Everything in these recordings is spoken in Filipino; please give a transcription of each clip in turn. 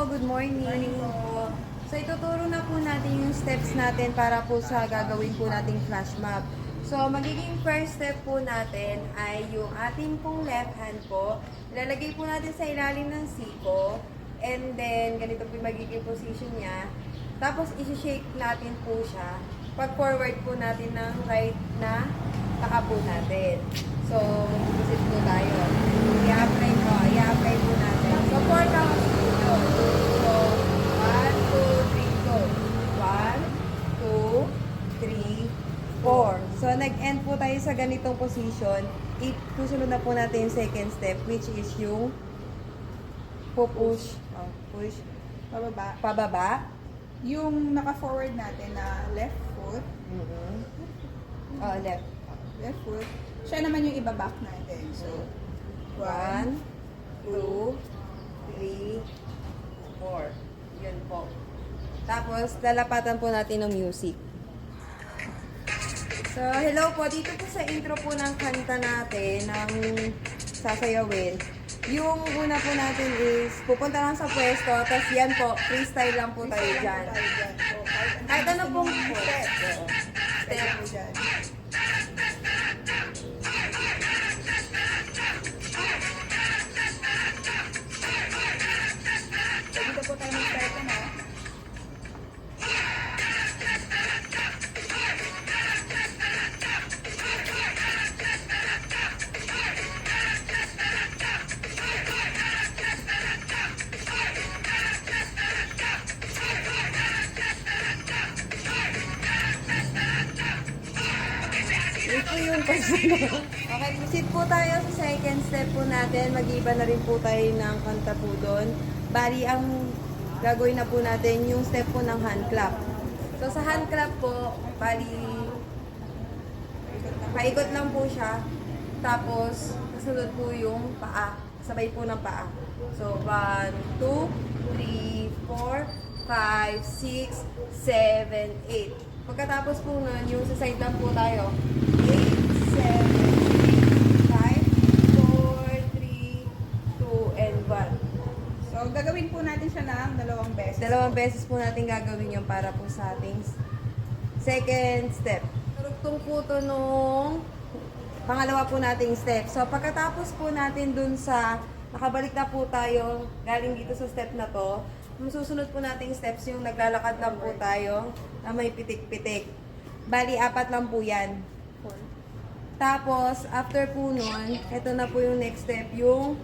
good morning. Morning po. So ituturo na po natin yung steps natin para po sa gagawin po nating flash mob. So magiging first step po natin ay yung ating pong left hand po. Ilalagay po natin sa ilalim ng siko. And then ganito po yung magiging position niya. Tapos isi-shake natin po siya. Pag forward po natin ng right na paa po natin. So mag-proceed po tayo. I-apply po natin. So 4 counts po yun. So 1, 2, 3, go. 1, 2, 3, 4. So nag-end po tayo sa ganitong position. Susunod na po natin yung second step, which is yung push, pababa. Yung naka-forward natin na left foot, Left. siya naman yung iba-back natin. So, 1, 2, 3, 4. Yun po. Tapos, lalapatan po natin ng music. So, hello po. Dito po sa intro po ng kanta natin, ng sasayawin. Yung una po natin is, pupunta lang sa pwesto, tapos yan po, freestyle lang po tayo dyan. Kahit ano pong step. step. Po dyan. So, dito po tayo mag-start na. Yun po yung personal. Okay, proceed po tayo sa second step po natin. Mag-iba na rin po tayo ng kanta po doon. Bali, ang gagawin na po natin yung step po ng hand clap. So, sa hand clap po, bali, paikot lang po siya. Tapos, kasunod po yung paa. Sabay po ng paa. So, 1, 2, 3, 4, 5, 6, 7, 8. Pagkatapos po nun, yung sa side lang po tayo. 8, 7, 5, 4, 3, 2, and 1. So, gagawin po natin siya ng dalawang beses. Dalawang beses po natin gagawin yun para po sa ating second step. Karugtong po to nung pangalawa po nating step. So, pagkatapos po natin dun sa nakabalik na po tayo galing dito sa step na to, yung susunod po nating steps yung naglalakad lang po tayo na may pitik-pitik. Bali, 4 lang po yan. Tapos, after po nun, ito na po yung next step, yung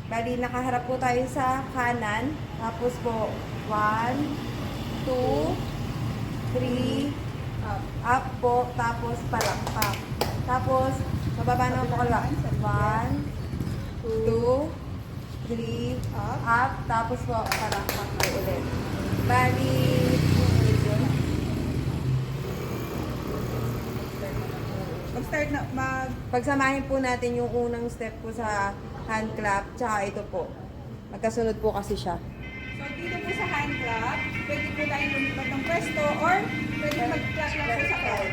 bali, nakaharap po tayo sa kanan. Tapos po, 1, 2, 3, up po. Tapos, palakpak. Tapos, mababa na po kalak. 1, 2, 3, up. Tapos po, palakpak po ulit. Bali, Mag-start na, pagsamahin po natin yung unang step po sa hand clap, tsaka ito po. Magkasunod po kasi siya. So, dito po sa hand clap, pwede po tayong lumipat ng pwesto or pwede mag-clap lang po sa crowd.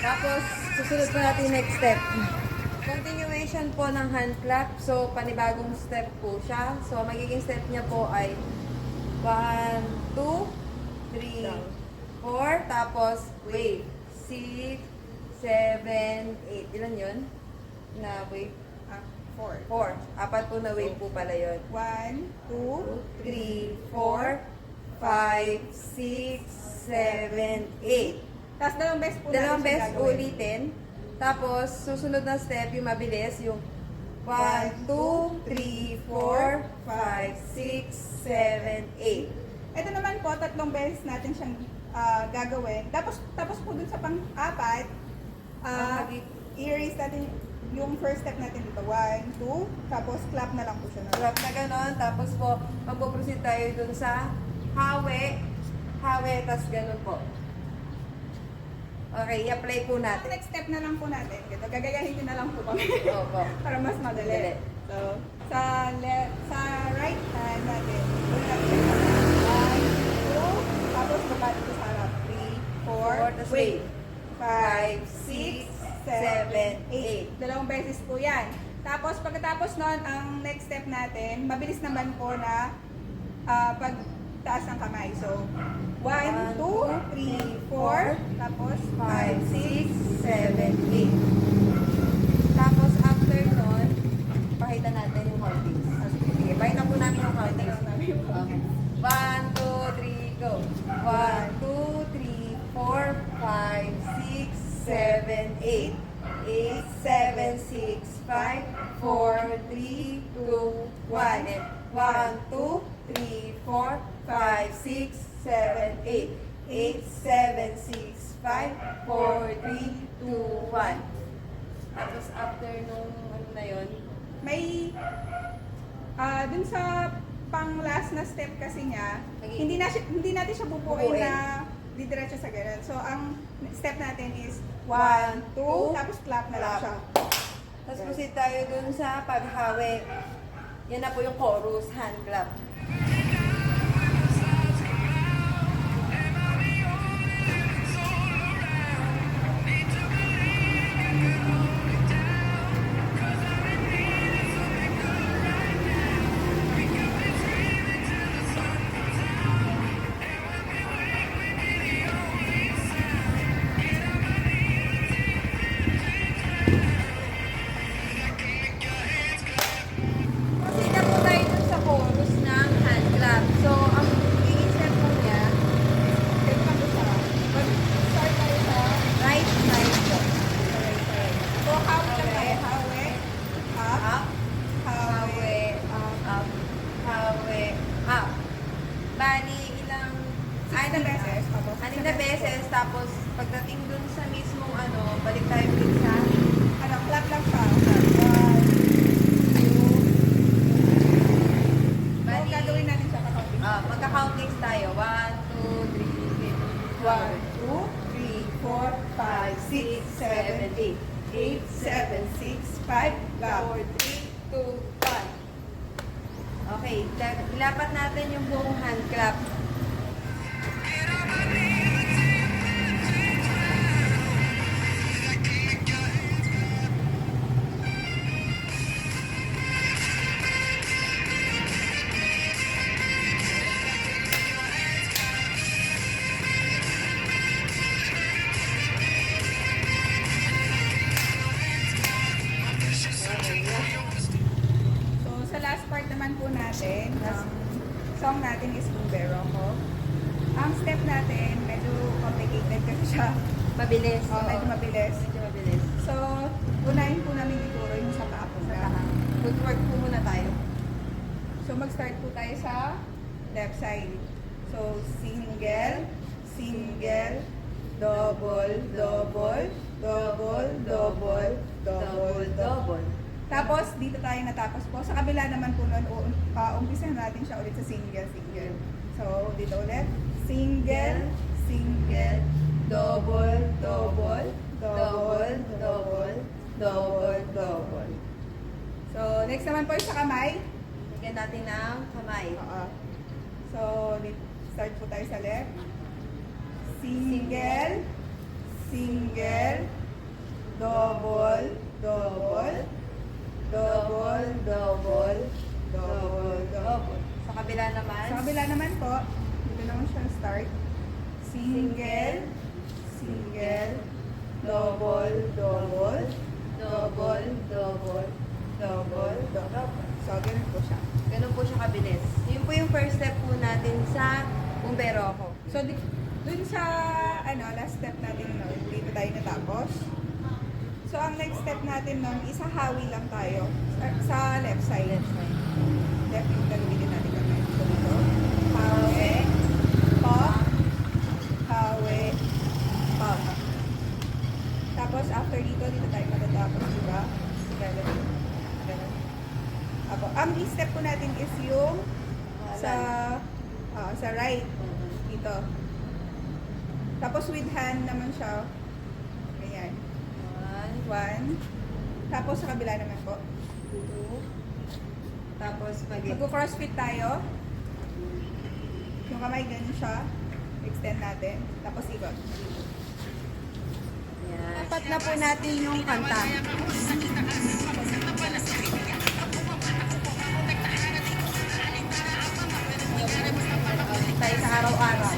Tapos, susunod po natin yung next step. Continuation po ng hand clap. So, panibagong step po siya. So, magiging step niya po ay 1, 2, 3, 4. Tapos, wave. 6, 7, 8. Ilan yun? Na wave? 4. 4. Apat po na wave po pala yun. 1, 2, 3, 4, 5, 6, 7, 8. Tapos dalawang beses po Dalawang natin siya beses gagawin. ulitin. Tapos, susunod na step, yung mabilis, yung 1, 2, 3, 4, 5, 6, 7, 8. Ito naman po, tatlong beses natin siyang gagawin. Tapos po dun sa pang-apat, i-erase natin yung first step natin dito. 1, 2, tapos clap na lang po siya. Grab na ganon. Tapos po, magpo-proceed tayo dun sa hawi. Hawi, tas ganon po. Okay, i-apply po Ang natin. next step na lang po natin, ganito, gagayahin nyo na lang po kami. Opo. Para mas madali. Madali. So, sa right hand natin, doon natin siya 1, 2, tapos baba dito sa harap. 3, 4, tas wait. 5, 5, 6, 7, 8. Dalawang beses po yan. Tapos pagkatapos nun, ang next step natin, mabilis naman po na pagtaas ng kamay. So, 1, 2, 3, 4, tapos 5, 5, 6, 6, 7, 8. Tapos after nun, pakita natin yung countings. Sige, pakita po namin yung countings. Okay. 1, 2, 3, go. 1, 2, 3, 4, 5, 6, 7, 8. 8, 7, 6, 5, 4, 3, 2, 1. And 1, 2, 3, 4, 5, 6, 7, 8. 8, 7, 6, 5, 4, 3, 2, 1. Tapos after nung ano na yun, may dun sa pang last na step kasi niya, hindi natin siya bubuin Bubuin. na didiretso sa ganun. So ang step natin is 1, 2, tapos clap na lang siya. tapos proceed tayo dun sa paghawi. Yan na po yung chorus, hand clap. Proceed na po tayo dun sa chorus ng hand clap. So, ang i-step po niya, Ganun lang po siya. Start tayo sa right side po. so hawi lang tayo. Hawi, up, Up, hawi, up, hawi, up. Bali, ilang... Anim na beses, tapos Anim na beses, tapos pagdating dun sa mismong ano, balik tayo ulit sa... ano, clap lang siya. 1, 2, Bali, gagawin natin siya kapag magka-countings tayo. 1, 2, 3, 1, 2, 3, 4, 5, 6, 7, 8. 8, 7, 6, 5, clap. 4, 3, 2, 1. Okay, ilapat natin yung buong hand clap. So, sa last part naman po natin, ang song natin is Bumbero ko. Ang step natin, medyo complicated kasi siya. Mabilis. Medyo mabilis. Medyo mabilis. So, unahin po namin ituro yung sa paa po. Footwork po muna tayo. So, mag-start po tayo sa left side. So, single, single, double, double, double, double, double, double. Tapos, dito tayo natapos po. Sa kabila naman po nun, umpisahan natin siya ulit sa single, single. So, dito ulit. Single, single, double, double, double, double, double, double. So, next naman po yung sa kamay. Bigyan natin ng kamay. So, start po tayo sa left. Single, single, double, double, double, double, double, double. Sa kabila naman. Sa kabila naman po, dito naman siya start. Single, single, double, double, double, double, double, double. So, ganun po siya. Ganun po siya kabilis. Yun po yung first step po natin sa bumbero ko. So, dun sa last step natin tayo natapos. So, ang next step natin nun, isahawi lang tayo sa left side. Left yung gagawin natin kami. So, dito. Hawi, pop, hawi, pop. Tapos, after dito tayo matatapos, diba? Ganun. Ganun. Ako. Ang step po natin is yung sa right. Dito. Tapos, with hand naman siya. Ganyan. 1. Tapos, sa kabila naman po. 2. Tapos, Mag-crossfit tayo. Yung kamay ganun siya. Extend natin. Tapos, ikot. Yan. Dapat na po natin yung kanta. Tayo sa araw-araw.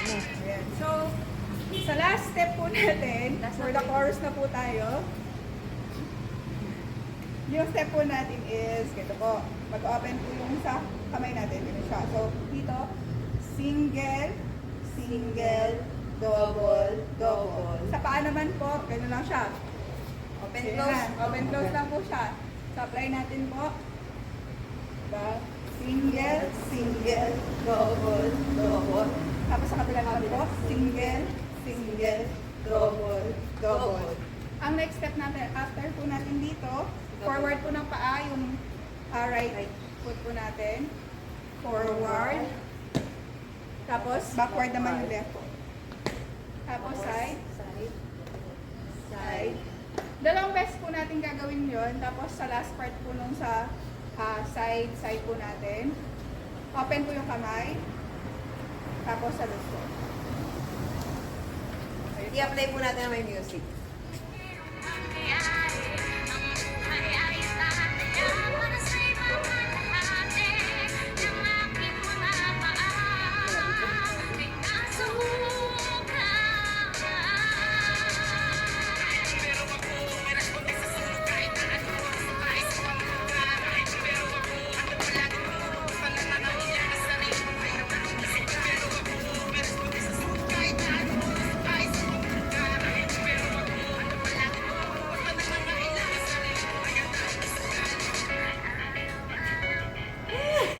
Ayan. So, sa last step po natin, for the chorus na po tayo, yung step po natin is, ganito po, mag-open po yung sa kamay natin, ganun siya. So, dito, single, single, double, double. Sa paa naman po, ganun lang siya. Open, Ayan close. na. Open, close lang po siya. So, apply natin po. Diba? Single, single, double, double. Tapos sa kabila naman po, single, single, double, double. Ang next step natin, after po natin dito, forward po ng paa, yung right foot po natin. Forward. Tapos, backward naman yung left po. Tapos, side. Side. Dalawang beses po natin gagawin yon. Tapos, sa last part po nung sa side po natin. Open po yung kamay. Tapos, sa left po. I-apply po natin na may music. Yeah.